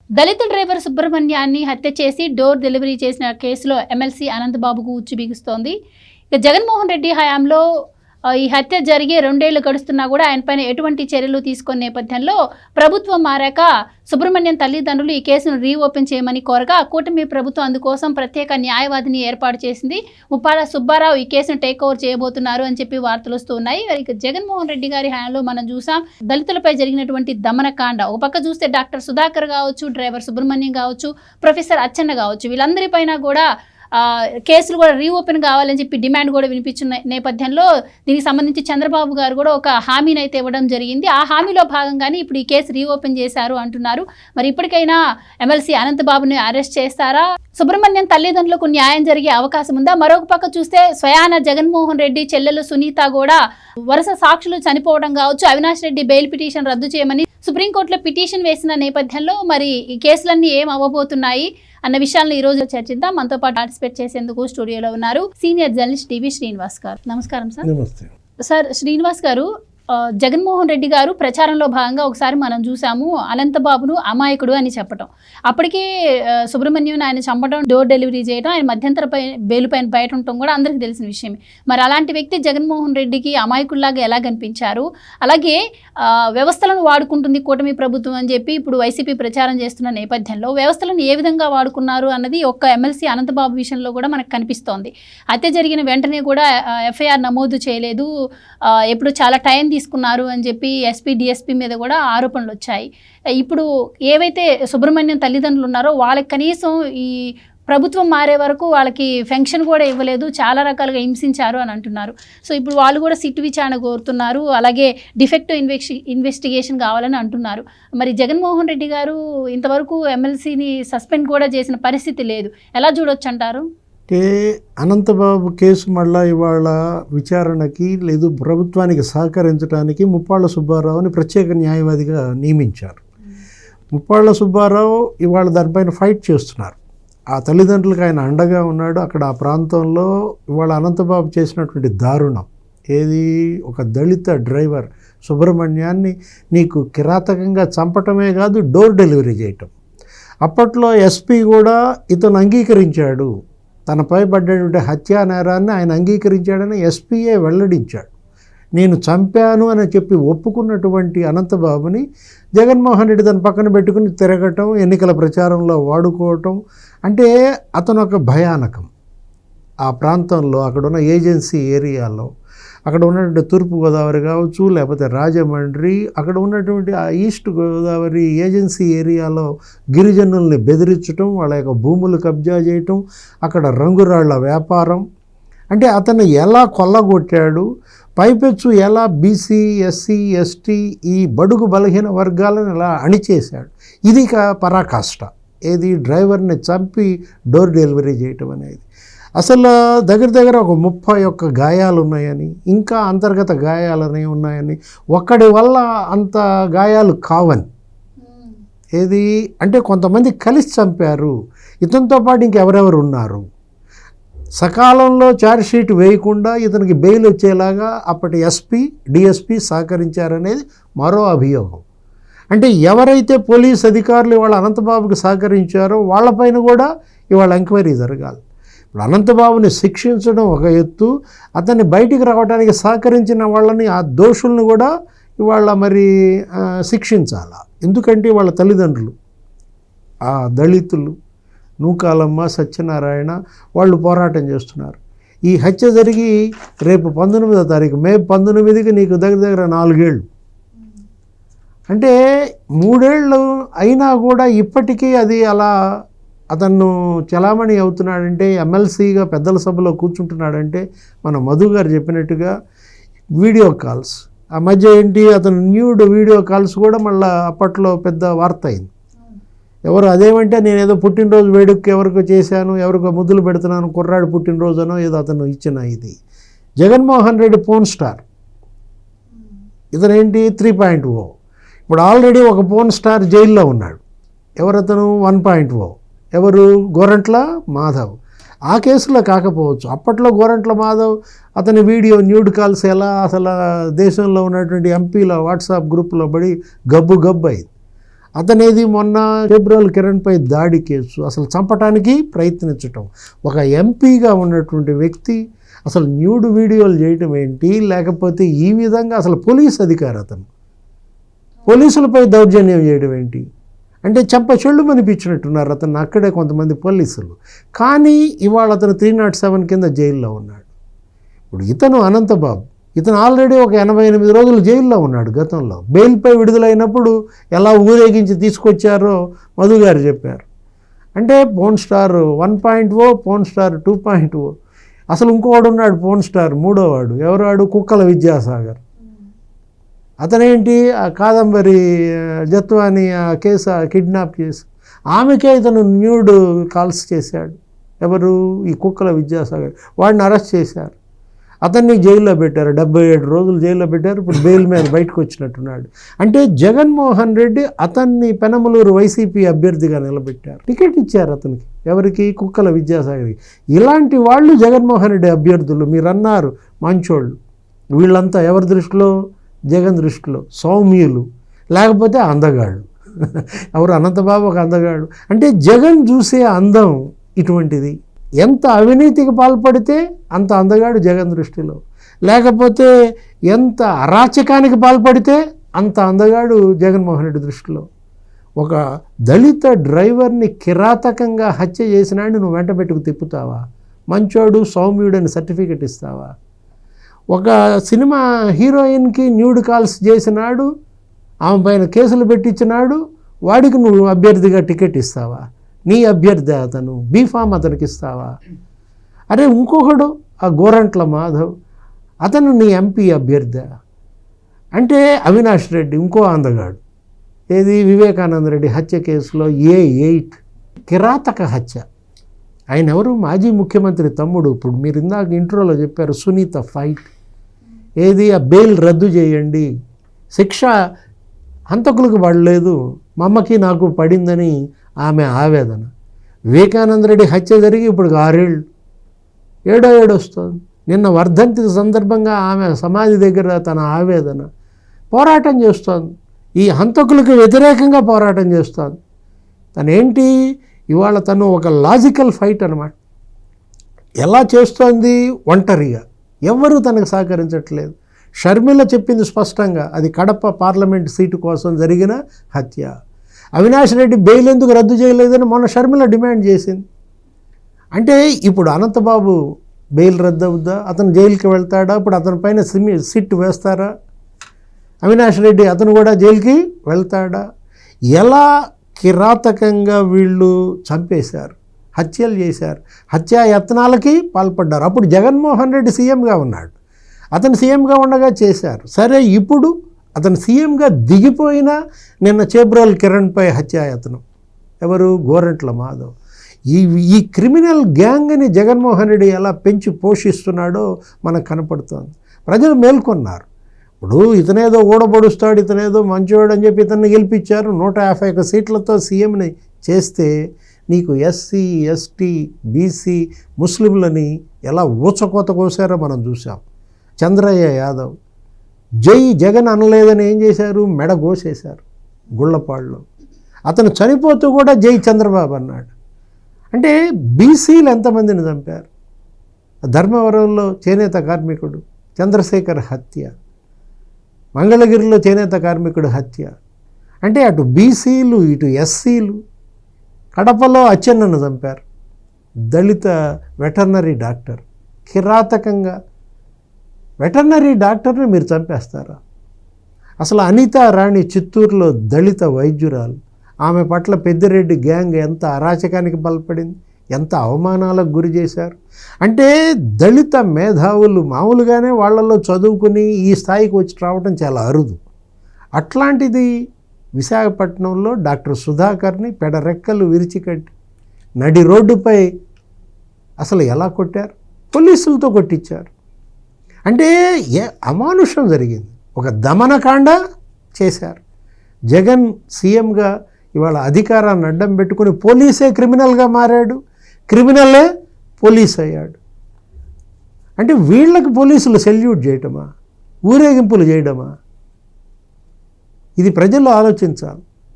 దళిత driver సుబ్రహ్మణ్యాన్ని హత్య చేసి door delivery చేసిన కేసులో ఎమ్మెల్సీ అనంతబాబుకు ఉచ్చు బిగుస్తోంది. ఇక జగన్మోహన్ రెడ్డి హయాంలో ఈ హత్య జరిగి 2 ఏళ్లు గడుస్తున్నా కూడా ఆయనపైన ఎటువంటి చర్యలు తీసుకున్న నేపథ్యంలో ప్రభుత్వం మారాక సుబ్రహ్మణ్యం తల్లిదండ్రులు ఈ కేసును రీఓపెన్ చేయమని కోరగా కూటమి ప్రభుత్వం అందుకోసం ప్రత్యేక న్యాయవాదిని ఏర్పాటు చేసింది. ముప్పాల సుబ్బారావు ఈ కేసును టేక్ ఓవర్ చేయబోతున్నారు అని చెప్పి వార్తలు వస్తున్నాయి. ఇక జగన్మోహన్ రెడ్డి గారి హయాంలో మనం చూసాం దళితులపై జరిగినటువంటి దమనకాండ. ఒక పక్క చూస్తే డాక్టర్ సుధాకర్ కావచ్చు, డ్రైవర్ సుబ్రహ్మణ్యం కావచ్చు, ప్రొఫెసర్ అచ్చెన్న కావచ్చు, వీళ్ళందరిపైన కూడా కేసులు కూడా రీఓపెన్ కావాలని చెప్పి డిమాండ్ కూడా వినిపించిన నేపథ్యంలో దీనికి సంబంధించి చంద్రబాబు గారు కూడా ఒక హామీని అయితే ఇవ్వడం జరిగింది. ఆ హామీలో భాగంగానే ఇప్పుడు ఈ కేసు రీఓపెన్ చేశారు అంటున్నారు. మరి ఇప్పటికైనా ఎమ్మెల్సీ అనంతబాబుని అరెస్ట్ చేస్తారా? సుబ్రహ్మణ్యం తల్లిదండ్రులకు న్యాయం జరిగే అవకాశం ఉందా? మరొక పక్క చూస్తే స్వయాన జగన్మోహన్ రెడ్డి చెల్లెలు సునీత కూడా వరుస సాక్షులు చనిపోవడం కావచ్చు, అవినాష్ రెడ్డి బెయిల్ పిటిషన్ రద్దు చేయమని సుప్రీంకోర్టులో పిటిషన్ వేసిన నేపథ్యంలో మరి ఈ కేసులన్నీ ఏం అవ్వబోతున్నాయి అన్న విషయాలను ఈ రోజు చర్చిద్దాం. మనతో పాటు పార్టిసిపేట్ చేసేందుకు స్టూడియోలో ఉన్నారు సీనియర్ జర్నలిస్ట్ టీవీ శ్రీనివాస్ గారు. నమస్కారం సార్. నమస్తే సార్. శ్రీనివాస్ గారు, జగన్మోహన్ రెడ్డి గారు ప్రచారంలో భాగంగా ఒకసారి మనం చూసాము అనంతబాబును అమాయకుడు అని చెప్పడం. అప్పటికే సుబ్రహ్మణ్యం ఆయన చంపడం, డోర్ డెలివరీ చేయడం, ఆయన మధ్యంతర బెయిల్ పైన బయట ఉండటం కూడా అందరికీ తెలిసిన విషయమే. మరి అలాంటి వ్యక్తి జగన్మోహన్ రెడ్డికి అమాయకుల్లాగా ఎలా కనిపించారు? అలాగే వ్యవస్థలను వాడుకుంటుంది కూటమి ప్రభుత్వం అని చెప్పి ఇప్పుడు వైసీపీ ప్రచారం చేస్తున్న నేపథ్యంలో వ్యవస్థలను ఏ విధంగా వాడుకున్నారు అన్నది ఒక్క ఎమ్మెల్సీ అనంతబాబు విషయంలో కూడా మనకు కనిపిస్తోంది. హత్య జరిగిన వెంటనే కూడా ఎఫ్ఐఆర్ నమోదు చేయలేదు, ఎప్పుడు చాలా టైం తీసుకున్నారు అని చెప్పి ఎస్పీ డిఎస్పీ మీద కూడా ఆరోపణలు వచ్చాయి. ఇప్పుడు ఏవైతే సుబ్రహ్మణ్యం తల్లిదండ్రులు ఉన్నారో వాళ్ళకి కనీసం ఈ ప్రభుత్వం మారే వరకు వాళ్ళకి పెన్షన్ కూడా ఇవ్వలేదు, చాలా రకాలుగా హింసించారు అని అంటున్నారు. సో ఇప్పుడు వాళ్ళు కూడా సిట్ విచారణ కోరుతున్నారు, అలాగే డిఫెక్టివ్ ఇన్వెస్టిగేషన్ కావాలని అంటున్నారు. మరి జగన్మోహన్ రెడ్డి గారు ఇంతవరకు ఎమ్మెల్సీని సస్పెండ్ కూడా చేసిన పరిస్థితి లేదు, ఎలా చూడొచ్చు అంటారు? అంటే అనంతబాబు కేసు మళ్ళా ఇవాళ విచారణకి లేదు ప్రభుత్వానికి సహకరించడానికి ముప్పాళ్ళ సుబ్బారావుని ప్రత్యేక న్యాయవాదిగా నియమించారు. ముప్పాళ్ళ సుబ్బారావు ఇవాళ దానిపైన ఫైట్ చేస్తున్నారు. ఆ తల్లిదండ్రులకు ఆయన అండగా ఉన్నాడు. అక్కడ ఆ ప్రాంతంలో ఇవాళ అనంతబాబు చేసినటువంటి దారుణం ఏది, ఒక దళిత డ్రైవర్ సుబ్రహ్మణ్యాన్ని నీకు కిరాతకంగా చంపటమే కాదు డోర్ డెలివరీ చేయటం. అప్పట్లో ఎస్పీ కూడా ఇతను అంగీకరించాడు, తనపై పడ్డటువంటి హత్యా నేరాన్ని ఆయన అంగీకరించాడని ఎస్పీఏ వెల్లడించాడు. నేను చంపాను అని చెప్పి ఒప్పుకున్నటువంటి అనంతబాబుని జగన్మోహన్ రెడ్డి తన పక్కన పెట్టుకుని తిరగటం, ఎన్నికల ప్రచారంలో వాడుకోవటం అంటే అతను ఒక భయానకం. ఆ ప్రాంతంలో అక్కడున్న ఏజెన్సీ ఏరియాలో, అక్కడ ఉన్నటువంటి తూర్పుగోదావరి కావచ్చు, లేకపోతే రాజమండ్రి, అక్కడ ఉన్నటువంటి ఆ ఈస్ట్ గోదావరి ఏజెన్సీ ఏరియాలో గిరిజనుల్ని బెదిరించడం, వాళ్ళ యొక్క భూములు కబ్జా చేయటం, అక్కడ రంగురాళ్ల వ్యాపారం, అంటే అతను ఎలా కొల్లగొట్టాడు, పైపెచ్చు ఎలా బీసీ ఎస్సీ ఎస్టీ ఈ బడుగు బలహీన వర్గాలను ఎలా అణిచేశాడు. ఇది పరాకాష్ట. ఏది, డ్రైవర్ని చంపి డోర్ డెలివరీ చేయటం అనేది. అసలు దగ్గర ఒక 31 గాయాలు ఉన్నాయని, ఇంకా అంతర్గత గాయాలని ఉన్నాయని, ఒక్కడి వల్ల అంత గాయాలు కావని. ఏది అంటే కొంతమంది కలిసి చంపారు, ఇతనితో పాటు ఇంకెవరెవరు ఉన్నారు. సకాలంలో ఛార్జ్షీట్ వేయకుండా ఇతనికి బెయిల్ వచ్చేలాగా అప్పటి ఎస్పీ డిఎస్పీ సహకరించారనేది మరో అభియోగం. అంటే ఎవరైతే పోలీస్ అధికారులు ఇవాళ అనంతబాబుకి సహకరించారో వాళ్ళపైన కూడా ఇవాళ ఎంక్వైరీ జరగాలి. ఇప్పుడు అనంతబాబుని శిక్షించడం ఒక ఎత్తు, అతన్ని బయటికి రావడానికి సహకరించిన వాళ్ళని, ఆ దోషుల్ని కూడా ఇవాళ మరి శిక్షించాలా. ఎందుకంటే వాళ్ళ తల్లిదండ్రులు ఆ దళితులు నూకాలమ్మ, సత్యనారాయణ వాళ్ళు పోరాటం చేస్తున్నారు. ఈ హత్య జరిగి రేపు 19వ తారీఖు మే 19కి నీకు దగ్గర 4 ఏళ్ళు, అంటే 3 ఏళ్ళు అయినా కూడా ఇప్పటికీ అది అలా అతను చలామణి అవుతున్నాడంటే, ఎమ్మెల్సీగా పెద్దల సభలో కూర్చుంటున్నాడంటే మన మధు గారు చెప్పినట్టుగా వీడియో కాల్స్, ఆ మధ్య ఏంటి అతను న్యూడ్ వీడియో కాల్స్ కూడా మళ్ళీ అప్పట్లో పెద్ద వార్త అయింది. ఎవరు అదేమంటే నేను ఏదో పుట్టినరోజు వేడుకకి ఎవరికో చేశాను, ఎవరికో ముద్దులు పెడుతున్నాను, కుర్రాడు పుట్టినరోజునో ఏదో అతను ఇచ్చిన ఇది. జగన్మోహన్ రెడ్డి పోన్ స్టార్, ఇతనేంటి 3.0. ఇప్పుడు ఆల్రెడీ ఒక పోన్ స్టార్ జైల్లో ఉన్నాడు. ఎవరతను 1.0, ఎవరు, గోరంట్ల మాధవ్. ఆ కేసులో కాకపోవచ్చు, అప్పట్లో గోరంట్ల మాధవ్ అతని వీడియో న్యూడ్ కాల్స్ ఎలా అసలు దేశంలో ఉన్నటువంటి ఎంపీల వాట్సాప్ గ్రూప్లో పడి గబ్బు అయింది. అతనేది మొన్న చేబ్రోలు కిరణ్పై దాడి కేసు, అసలు చంపటానికి ప్రయత్నించటం. ఒక ఎంపీగా ఉన్నటువంటి వ్యక్తి అసలు న్యూడ్ వీడియోలు చేయటం ఏంటి, లేకపోతే ఈ విధంగా అసలు పోలీస్ అధికారి అతను పోలీసులపై దౌర్జన్యం చేయడం ఏంటి అంటే చెంప చెళ్ళు అనిపించినట్టున్నారు అతను అక్కడే కొంతమంది పోలీసులు. కానీ ఇవాళ అతను 307 కింద జైల్లో ఉన్నాడు. ఇప్పుడు ఇతను అనంతబాబు, ఇతను ఆల్రెడీ ఒక 88 రోజులు జైల్లో ఉన్నాడు గతంలో. బెయిల్పై విడుదలైనప్పుడు ఎలా ఊరేగించి తీసుకొచ్చారో మధు గారు చెప్పారు. అంటే పోన్ స్టార్ 1.0, పోన్ స్టార్ 2.0, అసలు ఇంకోవాడు ఉన్నాడు పోన్ స్టార్ మూడోవాడు. ఎవరాడు? కుక్కల విద్యాసాగర్. అతనేంటి ఆ కాదంబరి జత్వాని ఆ కేసు, కిడ్నాప్ కేసు, ఆమెకే ఇతను న్యూడ్ కాల్స్ చేశాడు. ఎవరు? ఈ కుక్కల విద్యాసాగర్. వాడిని అరెస్ట్ చేశారు, అతన్ని జైల్లో పెట్టారు. 77 రోజులు జైల్లో పెట్టారు. ఇప్పుడు బెయిల్ మీద బయటకు వచ్చినట్టున్నాడు. అంటే జగన్మోహన్ రెడ్డి అతన్ని పెనమలూరు వైసీపీ అభ్యర్థిగా నిలబెట్టారు. టికెట్ ఇచ్చారు అతనికి. ఎవరికి? కుక్కల విద్యాసాగర్కి. ఇలాంటి వాళ్ళు జగన్మోహన్ రెడ్డి అభ్యర్థులు. మీరు అన్నారు మంచోళ్ళు. వీళ్ళంతా ఎవరి దృష్టిలో? జగన్ దృష్టిలో సౌమ్యులు, లేకపోతే అందగాళ్ళు. ఎవరు? అనంతబాబు ఒక అందగాడు. అంటే జగన్ చూసే అందం ఇటువంటిది. ఎంత అవినీతికి పాల్పడితే అంత అందగాడు జగన్ దృష్టిలో, లేకపోతే ఎంత అరాచకానికి పాల్పడితే అంత అందగాడు జగన్మోహన్ రెడ్డి దృష్టిలో. ఒక దళిత డ్రైవర్ని కిరాతకంగా హత్య చేసినాడు నువ్వు వెంట పెట్టుకు తిప్పుతావా? మంచోడు సౌమ్యుడని సర్టిఫికెట్ ఇస్తావా? ఒక సినిమా హీరోయిన్కి న్యూడ్ కాల్స్ చేసినాడు, ఆమె పైన కేసులు పెట్టించినాడు, వాడికి నువ్వు అభ్యర్థిగా టికెట్ ఇస్తావా? నీ అభ్యర్థి అతను, బీఫామ్ అతనికి ఇస్తావా? అరే ఇంకొకడు ఆ గోరంట్ల మాధవ్, అతను నీ ఎంపీ అభ్యర్థి. అంటే అవినాష్ రెడ్డి ఇంకో అందగాడు. ఏది? వివేకానంద రెడ్డి హత్య కేసులో A8 కిరాతక హత్య. ఆయన ఎవరు? మాజీ ముఖ్యమంత్రి తమ్ముడు. ఇప్పుడు మీరు ఇందాక ఇంట్రోలో చెప్పారు సునీత ఫైట్. ఏది? ఆ బెయిల్ రద్దు చేయండి, శిక్ష హంతకులకు పడలేదు, మా అమ్మకి నాకు పడిందని ఆమె ఆవేదన. వివేకానంద రెడ్డి హత్య జరిగి ఇప్పుడు 6 ఏళ్ళు, 7వ ఏడు వస్తుంది. నిన్న వర్ధంతి సందర్భంగా ఆమె సమాధి దగ్గర తన ఆవేదన పోరాటం చేస్తోంది. ఈ హంతకులకు వ్యతిరేకంగా పోరాటం చేస్తోంది. తనేంటి ఇవాళ తను ఒక లాజికల్ ఫైట్ అన్నమాట. ఎలా చేస్తోంది? ఒంటరిగా, ఎవ్వరూ తనకు సహకరించట్లేదు. షర్మిల చెప్పింది స్పష్టంగా, అది కడప పార్లమెంట్ సీటు కోసం జరిగిన హత్య. అవినాష్ రెడ్డి బెయిల్ ఎందుకు రద్దు చేయలేదని మొన్న షర్మిల డిమాండ్ చేసింది. అంటే ఇప్పుడు అనంతబాబు బెయిల్ రద్దు అవుద్దా? అతను జైలుకి వెళ్తాడా? ఇప్పుడు అతని పైన సిట్ వేస్తారా? అవినాష్ రెడ్డి అతను కూడా జైలుకి వెళ్తాడా? ఎలా కిరాతకంగా వీళ్ళు చంపేశారు, హత్యలు చేశారు, హత్యా యత్నాలకి పాల్పడ్డారు. అప్పుడు జగన్మోహన్ రెడ్డి సీఎంగా ఉన్నాడు, అతను సీఎంగా ఉండగా చేశారు. సరే ఇప్పుడు అతను సీఎంగా దిగిపోయినా నిన్న చేబ్రోల్ కిరణ్పై హత్యాయత్నం. ఎవరు? గోరంట్ల మాధవ్. ఈ క్రిమినల్ గ్యాంగ్ని జగన్మోహన్ రెడ్డి ఎలా పెంచి పోషిస్తున్నాడో మనకు కనపడుతోంది. ప్రజలు మేల్కొన్నారు. ఇప్పుడు ఇతనేదో ఊడబడుస్తాడు, ఇతనేదో మంచివాడు అని చెప్పి ఇతన్ని గెలిపించారు. 151 సీట్లతో సీఎంని చేస్తే నీకు ఎస్సీ, ఎస్టీ, బీసీ, ముస్లింలని ఎలా ఊచకోత కోసారో మనం చూసాం. చంద్రయ్య యాదవ్ జై జగన్ అనలేదని ఏం చేశారు? మెడ కోసేశారు గుళ్ళపాడులో. అతను చనిపోతూ కూడా జై చంద్రబాబు అన్నాడు. అంటే బీసీలు ఎంతమందిని చంపారు? ధర్మవరంలో చేనేత కార్మికుడు చంద్రశేఖర్ హత్య, మంగళగిరిలో చేనేత కార్మికుడు హత్య. అంటే అటు బీసీలు ఇటు ఎస్సీలు. కడపలో అచ్చెన్నను చంపారు, దళిత వెటర్నరీ డాక్టర్. కిరాతకంగా వెటర్నరీ డాక్టర్ని మీరు చంపేస్తారా? అసలు అనితా రాణి చిత్తూరులో దళిత వైద్యురాలు, ఆమె పట్ల పెద్దిరెడ్డి గ్యాంగ్ ఎంత అరాచకానికి పాల్పడింది, ఎంత అవమానాలకు గురి చేశారు. అంటే దళిత మేధావులు మామూలుగానే వాళ్ళల్లో చదువుకుని ఈ స్థాయికి వచ్చి రావడం చాలా అరుదు. అట్లాంటిది విశాఖపట్నంలో డాక్టర్ సుధాకర్ని పెడరెక్కలు విరిచికట్టి నడి రోడ్డుపై అసలు ఎలా కొట్టారు? పోలీసులతో కొట్టించారు. అంటే అమానుషం జరిగింది, ఒక దమనకాండ చేశారు. జగన్ సీఎంగా ఇవాళ అధికారాన్ని అడ్డం పెట్టుకుని పోలీసే క్రిమినల్గా మారాడు, క్రిమినలే పోలీస్ అయ్యాడు. అంటే వీళ్ళకి పోలీసులు సెల్యూట్ చేయటమా, ఊరేగింపులు చేయడమా? ఇది ప్రజలు ఆలోచించాలి.